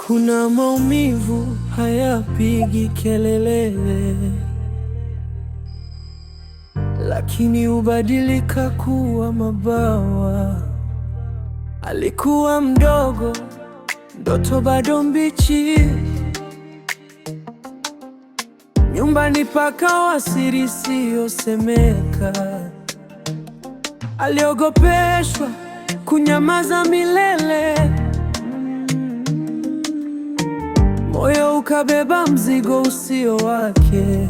Kuna maumivu hayapigi kelele, lakini hubadilika kuwa mabawa. Alikuwa mdogo, ndoto bado mbichi, nyumbani pakawa siri isiyosemeka. Aliogopeshwa kunyamaza milele, moyo ukabeba mzigo usio wake.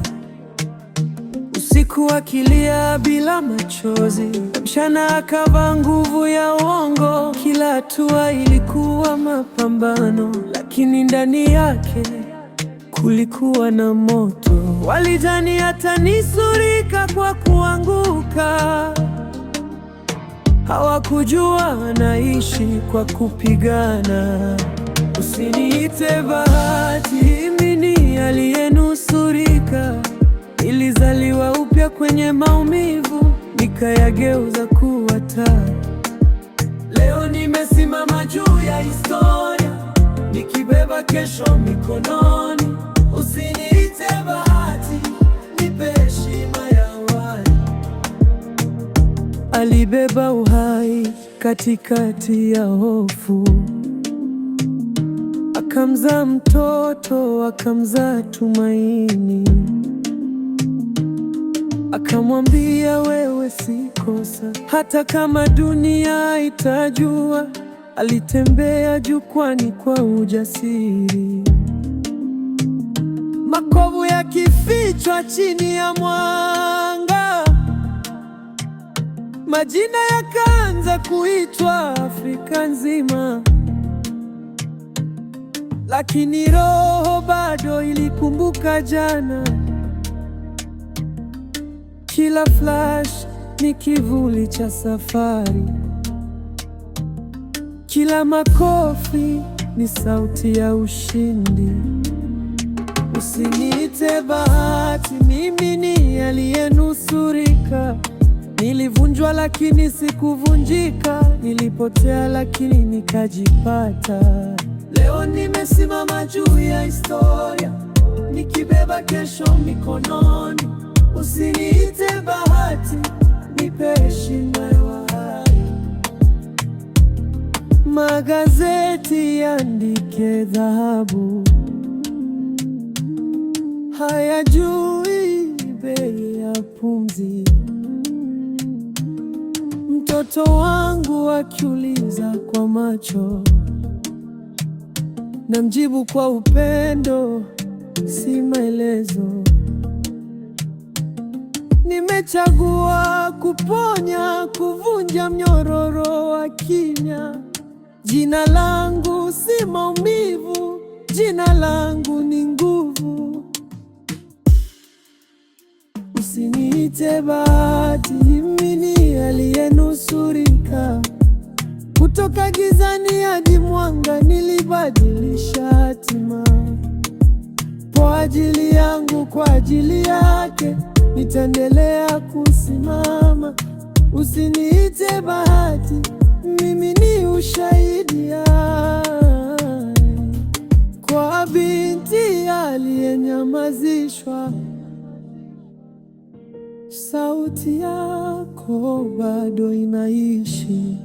Usiku akilia bila machozi, mchana akavaa nguvu ya uongo. Kila hatua ilikuwa mapambano, lakini ndani yake kulikuwa na moto. Walidhani atanisurika kwa kuanguka, hawakujua anaishi kwa kupigana. Usiniite bahati, mimi ni aliyenusurika. Nilizaliwa upya kwenye maumivu, nikayageuza kuwa taa. Leo nimesimama juu ya historia, nikibeba kesho mikononi. Usiniite bahati, nipe heshima ya awali. Alibeba uhai katikati ya hofu, akamzaa mtoto, akamzaa tumaini. Akamwambia, wewe si kosa, hata kama dunia itajua. Alitembea jukwani kwa ujasiri, makovu yakifichwa chini ya mwanga. Majina yakaanza kuitwa Afrika nzima, lakini roho bado ilikumbuka jana. Kila flash ni kivuli cha safari, kila makofi ni sauti ya ushindi. Usiniite bahati, mimi ni aliyenusurika. Nilivunjwa lakini sikuvunjika, nilipotea lakini nikajipata. Leo nimesimama juu ya historia, nikibeba kesho mikononi. Usiniite bahati, nipe heshima ya uhai. Magazeti yaandike dhahabu, hayajui bei ya pumzi. Mtoto wangu akiuliza kwa macho, namjibu kwa upendo, si maelezo. Nimechagua kuponya, kuvunja mnyororo wa kimya. Jina langu si maumivu, jina langu ni nguvu. Usiniite bahati, mimi ni aliyenusurika. Kutoka gizani hadi mwanga, nilibadilisha hatima. Kwa ajili yangu, kwa ajili yake, nitaendelea kusimama. Usiniite bahati, mimi ni ushahidi hai. Kwa binti aliyenyamazishwa, sauti yako bado inaishi.